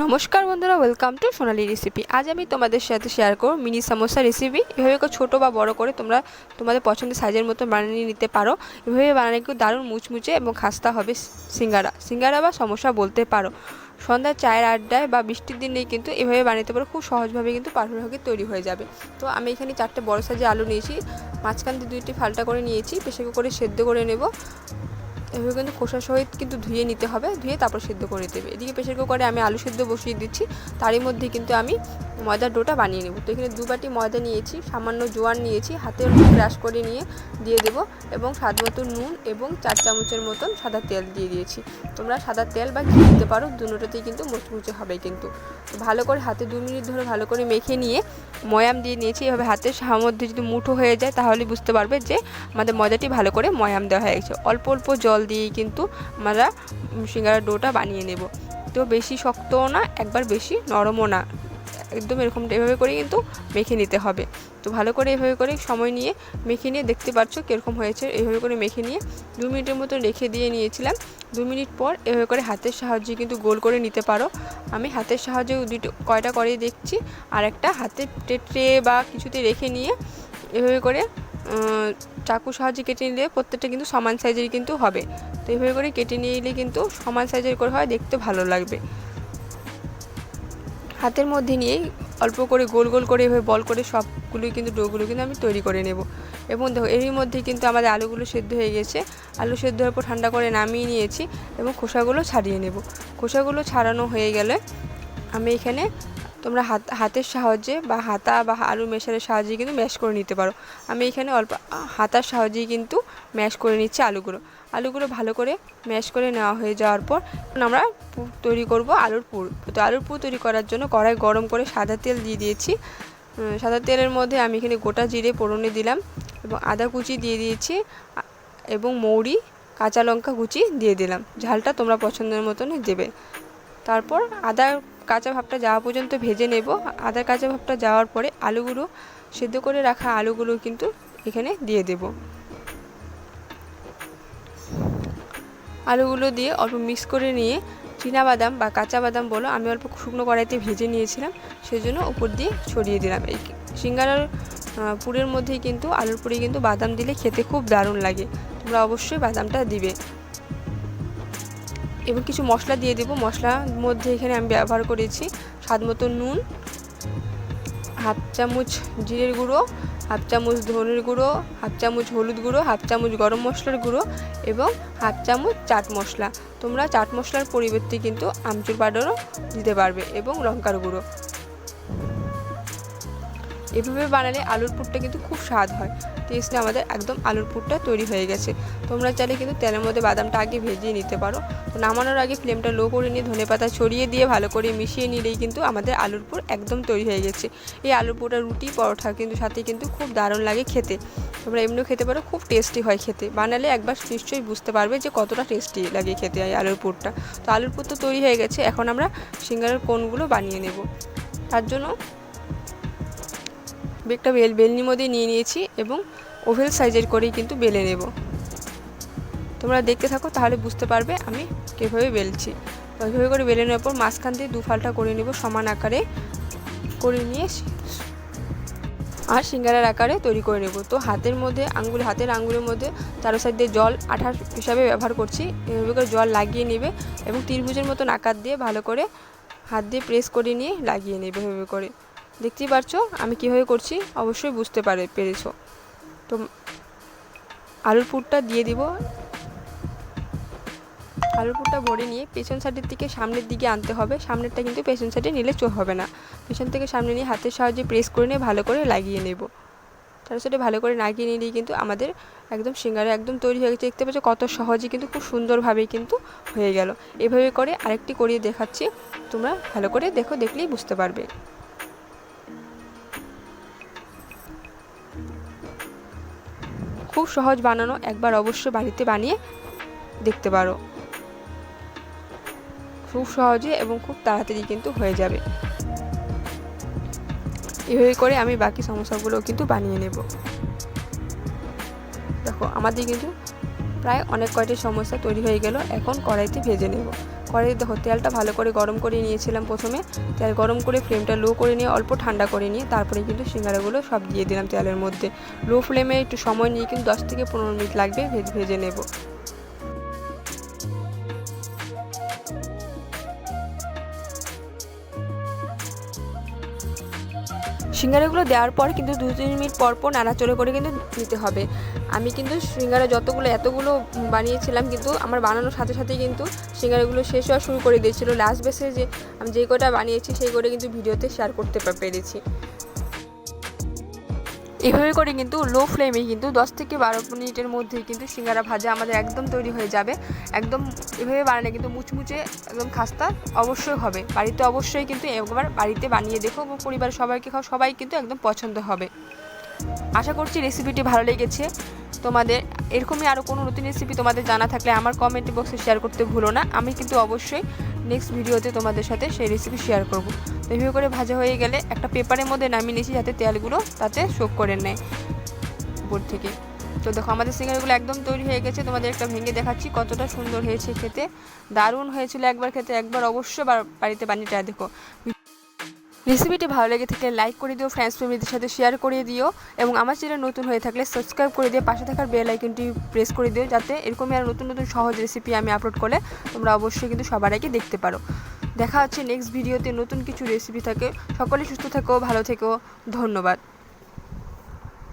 নমস্কার বন্ধুরা, welcome to Sonali recipe. আজ আমি তোমাদের সাথে শেয়ার করব মিনি সামোসা রেসিপি। এভাবে ছোটো বা বড় করে তোমরা তোমাদের পছন্দের সাইজের মতো বানিয়ে নিতে পারো। এভাবে বানালে কিন্তু দারুণ মুচমুচে এবং খাস্তা হবে সিঙ্গারা বা সমোসা বলতে পারো। সন্ধ্যার চায়ের আড্ডায় বা বৃষ্টির দিনেই কিন্তু এভাবে বানাতে পারো, খুব সহজভাবে কিন্তু পারফেক্টভাবে তৈরি হয়ে যাবে। তো আমি এখানে 4টে বড় সাইজের আলু নিয়েছি, মাঝখান দিয়ে 2টি ফালটা করে নিয়েছি, প্রেসার কুকারে সেদ্ধ করে নেব। এভাবে কিন্তু খোসা সহিত কিন্তু ধুয়ে নিতে হবে, ধুয়ে তারপর সেদ্ধ করে দেবে। এদিকে প্রেসার কুকারে আমি আলু সেদ্ধ বসিয়ে দিচ্ছি, তারই মধ্যে কিন্তু আমি ময়দার ডোটা বানিয়ে নেব। তো এখানে 2 বাটি ময়দা নিয়েছি, সামান্য জোয়ান নিয়েছি, হাতে ব্রাশ করে নিয়ে দিয়ে দেব এবং স্বাদ মতো নুন এবং 4 চামচের মতন সাদা তেল দিয়ে দিয়েছি। তোমরা সাদা তেল বা ঘি দিতে পারো, দুটোতেই কিন্তু মুচমুচে হবে। কিন্তু ভালো করে হাতে 2 মিনিট ধরে ভালো করে মেখে নিয়ে ময়াম দিয়ে নিয়েছি। এভাবে হাতের মধ্যে যদি মুঠো হয়ে যায় তাহলে বুঝতে পারবে যে আমাদের ময়দাটি ভালো করে ময়াম দেওয়া হয়ে গেছে। অল্প অল্প জল দিয়েই কিন্তু আমরা সিঙ্গারার ডোটা বানিয়ে নেব। তো বেশি শক্তও না, একবার বেশি নরমও না, একদম এরকম এভাবে করে কিন্তু মেখে নিতে হবে। তো ভালো করে এভাবে করে সময় নিয়ে মেখে নিয়ে দেখতে পাচ্ছ কীরকম হয়েছে। এইভাবে করে মেখে নিয়ে 2 মিনিটের মতো রেখে দিয়ে নিয়েছিলাম। 2 মিনিট পর এভাবে করে হাতের সাহায্যে কিন্তু গোল করে নিতে পারো। আমি হাতের সাহায্যে কয়টা করে দেখছি, আর একটা হাতের ট্রে বা কিছুতে রেখে নিয়ে এভাবে করে চাকুর সাহায্যে কেটে নিলে প্রত্যেকটা কিন্তু সমান সাইজের কিন্তু হবে। তো এইভাবে করে কেটে নিয়ে এলে কিন্তু সমান সাইজের করে হয়, দেখতে ভালো লাগবে। হাতের মধ্যে নিয়ে অল্প করে গোল গোল করে এভাবে বল করে সবগুলোই কিন্তু ডোগুলো কিন্তু আমি তৈরি করে নেব। এবং দেখো এরই মধ্যে কিন্তু আমাদের আলুগুলো সেদ্ধ হয়ে গেছে। আলু সেদ্ধ হওয়ার পর ঠান্ডা করে নামিয়ে নিয়েছি এবং খোসাগুলো ছাড়িয়ে নেব। খোসাগুলো ছাড়ানো হয়ে গেলে আমি এখানে তোমরা হাতের সাহায্যে বা হাতা বা আলু মেশারের সাহায্যে কিন্তু ম্যাশ করে নিতে পারো। আমি এখানে অল্প হাতার সাহায্যেই কিন্তু ম্যাশ করে নিচ্ছি আলুগুলো ভালো করে ম্যাশ করে নেওয়া হয়ে যাওয়ার পর আমরা তৈরি করব আলুর পুর। তো আলুর পুর তৈরি করার জন্য কড়াই গরম করে সাদা তেল দিয়ে দিয়েছি। সাদা তেলের মধ্যে আমি এখানে গোটা জিরে ফোড়নে দিলাম এবং আদা কুচি দিয়ে দিয়েছি এবং মৌরি কাঁচা লঙ্কা কুচি দিয়ে দিলাম। ঝালটা তোমরা পছন্দের মতনই দেবে। তারপর আদার কাঁচা ভাবটা যাওয়া পর্যন্ত ভেজে নেব। আদার কাঁচা ভাবটা যাওয়ার পরে আলুগুলো সেদ্ধ করে রাখা আলুগুলো কিন্তু এখানে দিয়ে দেব। আলুগুলো দিয়ে অল্প মিক্স করে নিয়ে চীনাবাদাম বা কাঁচা বাদাম বলো, আমি অল্প শুকনো কড়াইতে ভেজে নিয়েছিলাম, সেজন্য উপর দিয়ে ছড়িয়ে দিলাম। এই সিঙ্গারার পুরের মধ্যেই কিন্তু আলুর পুরে কিন্তু বাদাম দিলে খেতে খুব দারুণ লাগে। তোমরা অবশ্যই বাদামটা দিবে। এবং কিছু মশলা দিয়ে দেবো। মশলার মধ্যে এখানে আমি ব্যবহার করেছি স্বাদ মতো নুন, হাফ চামচ জিরের গুঁড়ো, হাফ চামচ ধনের গুঁড়ো, হাফ চামচ হলুদ গুঁড়ো, হাফ চামচ গরম মশলার গুঁড়ো এবং হাফ চামচ চাট মশলা। তোমরা চাট মশলার পরিবর্তে কিন্তু আমচুর পাউডারও দিতে পারবে এবং লঙ্কার গুঁড়ো। এভাবে বানালে আলুর পুরটা কিন্তু খুব স্বাদ হয়। টেস্টে আমাদের একদম আলুর পুরটা তৈরি হয়ে গেছে। তোমরা চাইলে কিন্তু তেলের মধ্যে বাদামটা আগে ভেজিয়ে নিতে পারো। তো নামানোর আগে ফ্লেমটা লো করে নিয়ে ধনেপাতা ছড়িয়ে দিয়ে ভালো করে মিশিয়ে নিলেই কিন্তু আমাদের আলুর পুর একদম তৈরি হয়ে গেছে। এই আলুর পুরটা রুটি পরোটা কিন্তু সাথে কিন্তু খুব দারুণ লাগে খেতে। তোমরা এমনিও খেতে পারো, খুব টেস্টি হয় খেতে। বানালে একবার নিশ্চয়ই বুঝতে পারবে যে কতটা টেস্টি লাগে খেতে এই আলুর পুরটা। তো আলুর পুর তো তৈরি হয়ে গেছে, এখন আমরা সিঙ্গারার কোণগুলো বানিয়ে নেব। তার জন্য একটা বেলনির মধ্যে নিয়ে নিয়েছি এবং ওভেল সাইজের করেই কিন্তু বেলে নেব। তোমরা দেখতে থাকো, তাহলে বুঝতে পারবে আমি কীভাবে বেলছি। ওইভাবে করে বেলে নেওয়ার পর মাঝখান দিয়ে 2 ফালটা করে নেব, সমান আকারে করে নিয়ে আর সিঙ্গারার আকারে তৈরি করে নেব। তো হাতের আঙ্গুলের মধ্যে 4 সাইড দিয়ে জল আঠা হিসাবে ব্যবহার করছি। এভাবে করে জল লাগিয়ে নেবে এবং ত্রিভুজের মতন আকার দিয়ে ভালো করে হাত দিয়ে প্রেস করে নিয়ে লাগিয়ে নেবে। এভাবে করে দেখতেই পারছো আমি কীভাবে করছি, অবশ্যই বুঝতে পেরেছো। তো আলুর পুরটা দিয়ে দিব। আলুর পুরটা ভরে নিয়ে পেছন সাইডের থেকে সামনের দিকে আনতে হবে। সামনেরটা কিন্তু পেছন সাইডে নিলে হবে না। পেছন থেকে সামনে নিয়ে হাতের সাহায্যে প্রেস করে নিয়ে ভালো করে লাগিয়ে নেব। তার সাথে ভালো করে লাগিয়ে নিলেই কিন্তু আমাদের একদম সিঙ্গারা একদম তৈরি হয়ে গেছে। দেখতে পাচ্ছ কত সহজে কিন্তু খুব সুন্দরভাবেই কিন্তু হয়ে গেল। এভাবে করে আরেকটি করিয়ে দেখাচ্ছি, তোমরা ভালো করে দেখলেই বুঝতে পারবে। খুব সহজ বানানো, একবার অবশ্যই বাড়িতে বানিয়ে দেখতে পারো। খুব সহজে এবং খুব তাড়াতাড়ি কিন্তু হয়ে যাবে। এভাবে করে আমি বাকি সমস্যাগুলো কিন্তু বানিয়ে নেব। দেখো আমাদের কিন্তু প্রায় অনেক কয়টি সমস্যা তৈরি হয়ে গেল। এখন কড়াইতে ভেজে নেব। কড়াইতে দেখো তেলটা ভালো করে গরম করে নিয়েছিলাম। প্রথমে তেল গরম করে ফ্লেমটা লো করে নিয়ে অল্প ঠান্ডা করে নিয়ে তারপরে কিন্তু সিঙ্গারাগুলো সব দিয়ে দিলাম তেলের মধ্যে। লো ফ্লেমে একটু সময় নিয়ে কিন্তু 10 থেকে 15 মিনিট লাগবে ভেজে নেব। সিঙ্গারাগুলো দেওয়ার পর কিন্তু 2-3 মিনিট পর পর নাড়াচাড়া করে কিন্তু নিতে হবে। আমি কিন্তু সিঙ্গারা এতগুলো বানিয়েছিলাম, কিন্তু আমার বানানোর সাথে সাথেই কিন্তু সিঙ্গারাগুলো শেষ হওয়া শুরু করে দিয়েছিল। লাস্ট বেসে যে আমি যেই কটা বানিয়েছি সেই কটা কিন্তু ভিডিওতে শেয়ার করতে পেরেছি। এভাবে করে কিন্তু লো ফ্লেমে কিন্তু 10 থেকে 12 মিনিটের মধ্যেই কিন্তু সিঙ্গারা ভাজা আমাদের একদম তৈরি হয়ে যাবে। একদম এভাবে বানালে কিন্তু মুচমুচে একদম খাস্তা অবশ্যই হবে। বাড়িতে অবশ্যই কিন্তু একবার বাড়িতে বানিয়ে দেখো এবং পরিবারের সবাইকে খাও, সবাই কিন্তু একদম পছন্দ হবে। আশা করছি রেসিপিটি ভালো লেগেছে তোমাদের। এরকমই আরও কোনো নতুন রেসিপি তোমাদের জানা থাকলে আমার কমেন্ট বক্সে শেয়ার করতে ভুলো না। আমি কিন্তু অবশ্যই নেক্সট ভিডিওতে তোমাদের সাথে সেই রেসিপি শেয়ার করব। তো এভাবে করে ভাজা হয়ে গেলে একটা পেপারের মধ্যে নামিয়ে নিয়েছি যাতে তেলগুলো তাতে শোক করে নেয় উপর থেকে। তো দেখো আমাদের সিঙ্গারাগুলো একদম তৈরি হয়ে গেছে। তোমাদের একটা ভেঙে দেখাচ্ছি কতটা সুন্দর হয়েছে খেতে। দারুণ হয়েছিল একবার খেতে। একবার অবশ্যই বাড়িতে বানিয়ে ট্রাই দেখো। রেসিপিটি ভালো লেগে থাকলে লাইক করে দিও, ফ্রেন্ডস ফ্যামিলিদের সাথে শেয়ার করে দিও এবং আমার চ্যানেল নতুন হয়ে থাকলে সাবস্ক্রাইব করে দিয়ে পাশে থাকার বেল আইকনটি প্রেস করে দিও, যাতে এরকমই আর নতুন নতুন সহজ রেসিপি আমি আপলোড করলে তোমরা অবশ্যই কিন্তু সবার আগে দেখতে পারো। দেখা হচ্ছে নেক্সট ভিডিওতে নতুন কিছু রেসিপি থাকে। সকলে সুস্থ থেকো, ভালো থেকো, ধন্যবাদ।